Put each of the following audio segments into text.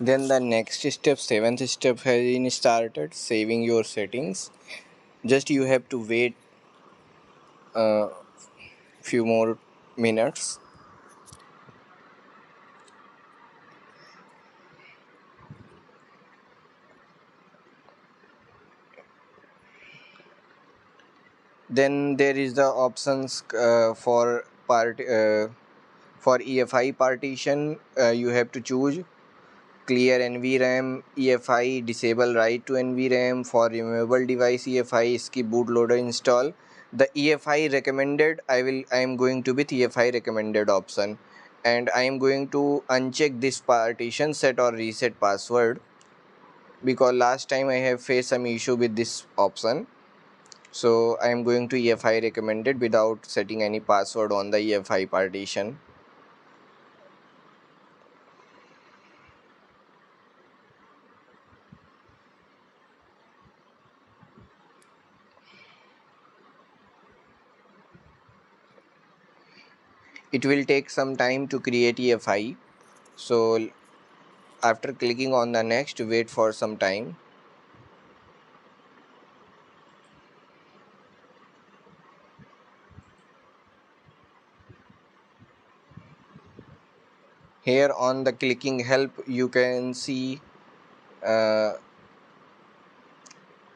Then the next step, seventh step has been started, saving your settings. Just you have to wait a few more minutes. Then there is the options for EFI partition. You have to choose clear NVRAM EFI, disable write to NVRAM. For removable device EFI, skip bootloader install. The EFI recommended, I am going to with EFI recommended option, and I am going to uncheck this partition set or reset password, because last time I have faced some issue with this option. So I am going to EFI recommended without setting any password on the EFI partition. It will take some time to create EFI. So after clicking on the next, wait for some time. Here on the clicking help, you can see uh,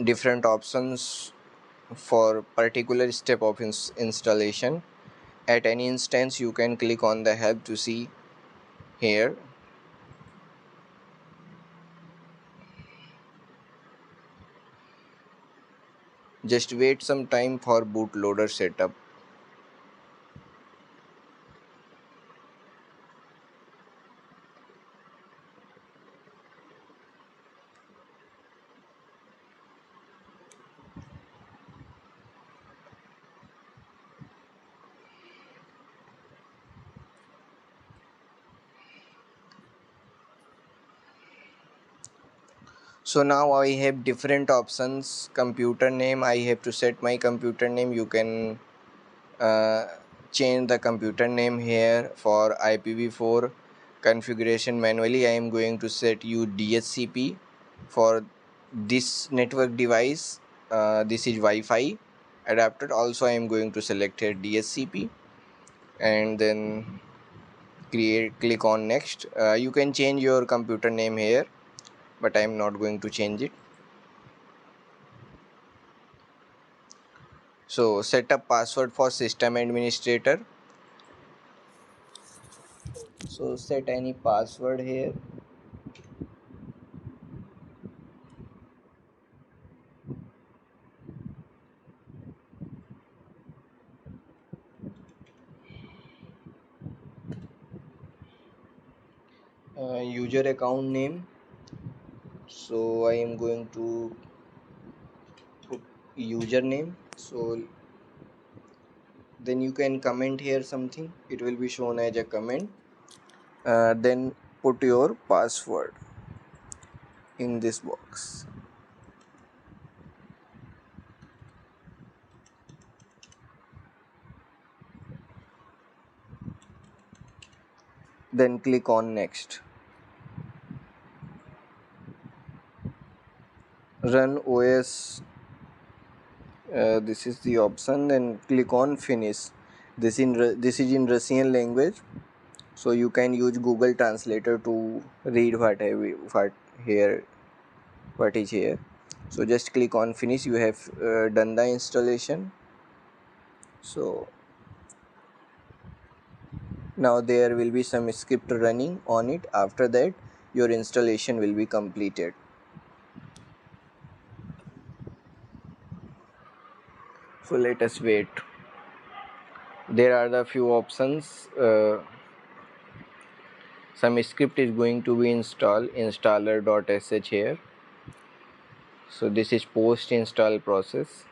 different options for particular step of installation. At any instance, you can click on the help to see here. Just wait some time for bootloader setup. So now I have different options. Computer name, I have to set my computer name. You can uh, change the computer name here. For IPv4 configuration manually, I am going to set you DHCP. For this network device, this is Wi-Fi adapter. Also I am going to select here DHCP, and then click on next. You can change your computer name here, but I am not going to change it. So set up password for system administrator. So set any password here. User account name. So I am going to put username. So then you can comment here something. It will be shown as a comment. Then put your password in this box. Then click on next. Run OS. This is the option. Then click on finish. This is in Russian language, so you can use Google Translator to read what is here. So just click on finish. You have done the installation. So now there will be some script running on it. After that, your installation will be completed. So let us wait. There are the few options. Some script is going to be installed, installer.sh here. So this is post install process.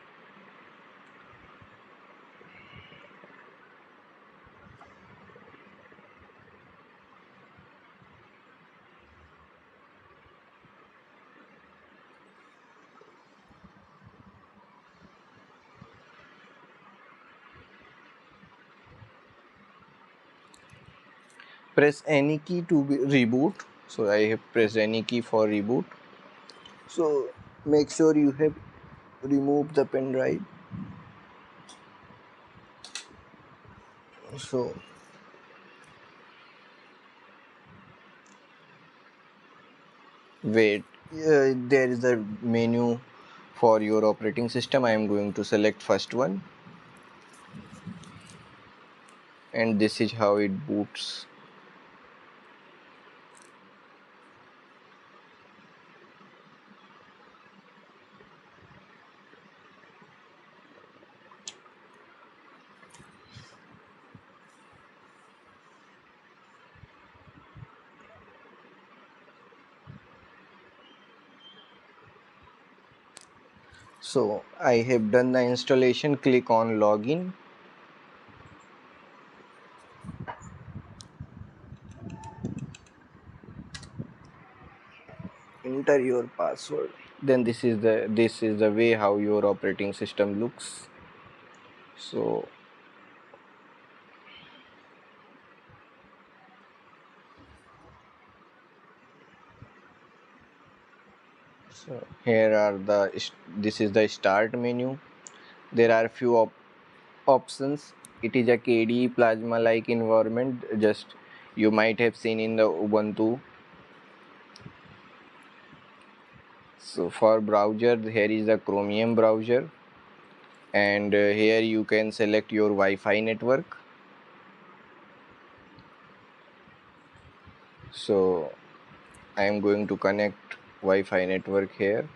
Press any key to reboot. So I have pressed any key for reboot. So make sure you have removed the pen drive. So wait, there is a menu for your operating system. I am going to select first one, and this is how it boots. So I have done the installation. Click on login. Enter your password. Then this is the way how your operating system looks. So here are this is the start menu. There are few options. It is a KDE plasma like environment, just you might have seen in the Ubuntu. So for browser, here is the Chromium browser, and here you can select your Wi-Fi network. So I am going to connect Wi-Fi network here.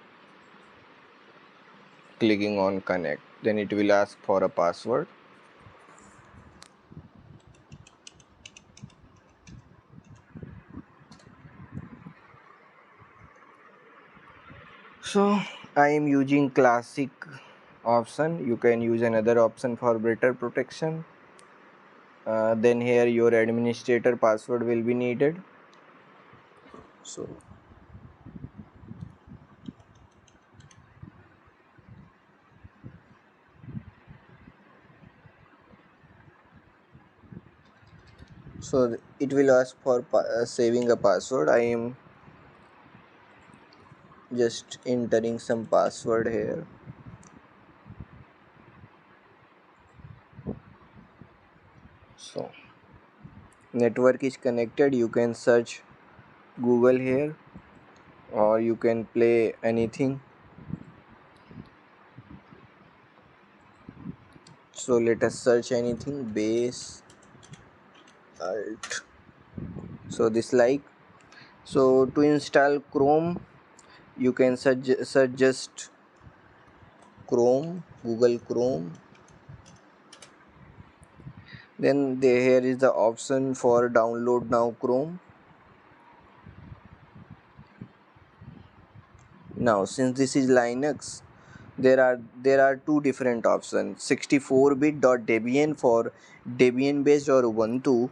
Clicking on connect, then it will ask for a password. So I am using classic option. You can use another option for better protection. Then here your administrator password will be needed. So it will ask for saving a password. I am just entering some password here. So network is connected. You can search Google here, or you can play anything. So let us search anything. Base alt. So this like. So to install Chrome, you can search just Chrome, Google Chrome. Then here is the option for download now Chrome. Now since this is Linux, there are two different options: 64-bit.debian for Debian based or Ubuntu.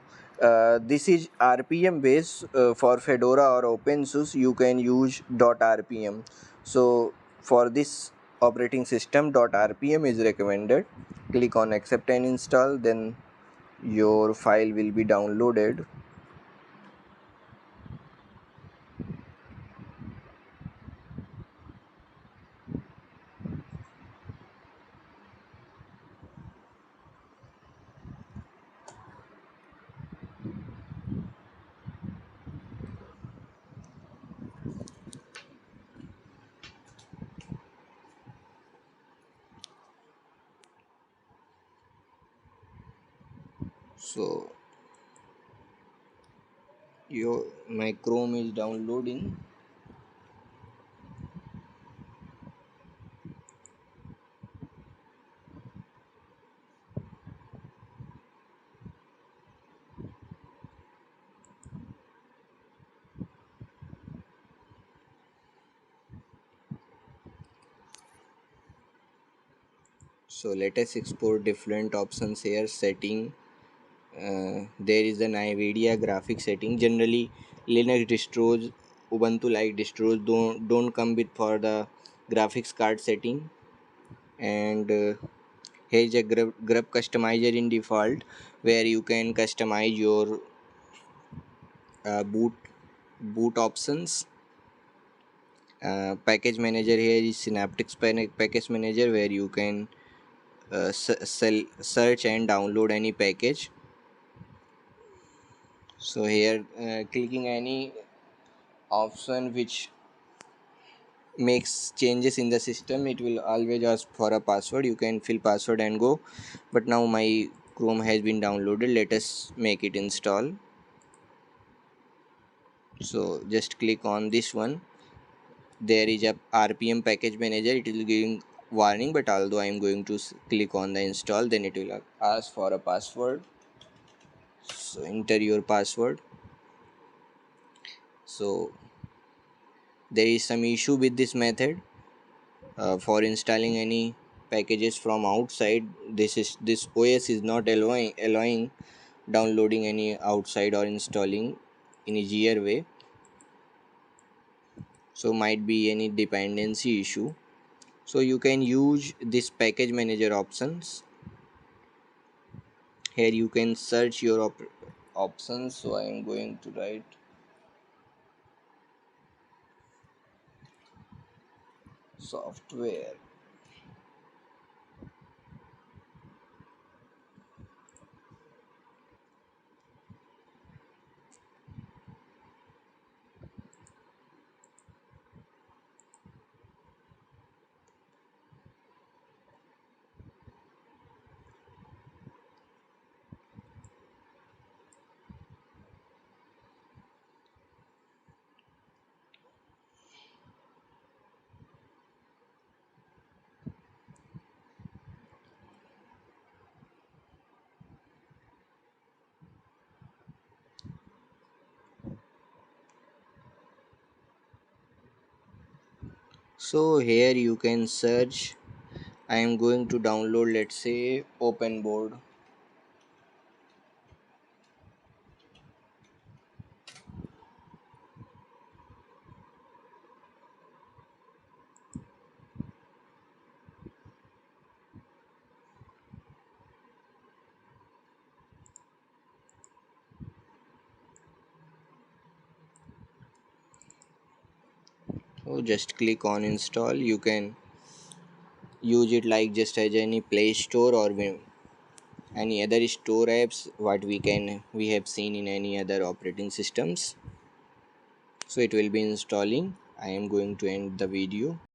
This is RPM based. For Fedora or OpenSUSE you can use .rpm. So for this operating system, .rpm is recommended. Click on accept and install, then your file will be downloaded. So your my Chrome is downloading. So let us explore different options here. Setting, there is an NVIDIA graphic setting. Generally Linux distros, Ubuntu like distros don't come with for the graphics card setting. And here is a grub customizer in default, where you can customize your boot boot options. Package manager, here is synaptic package manager, where you can search and download any package. So here clicking any option which makes changes in the system, it will always ask for a password. You can fill password and go. But now my Chrome has been downloaded, let us make it install. So just click on this one. There is a RPM package manager, it is giving warning, but although I am going to click on the install, then it will ask for a password. So enter your password. So there is some issue with this method. For installing any packages from outside, this OS is not allowing downloading any outside or installing in easier way. So might be any dependency issue. So you can use this package manager options. Here you can search your options. So I am going to write software. So here you can search. I am going to download, let's say, open board. So just click on install. You can use it like just as any Play Store or any other store apps what we have seen in any other operating systems. So it will be installing. I am going to end the video.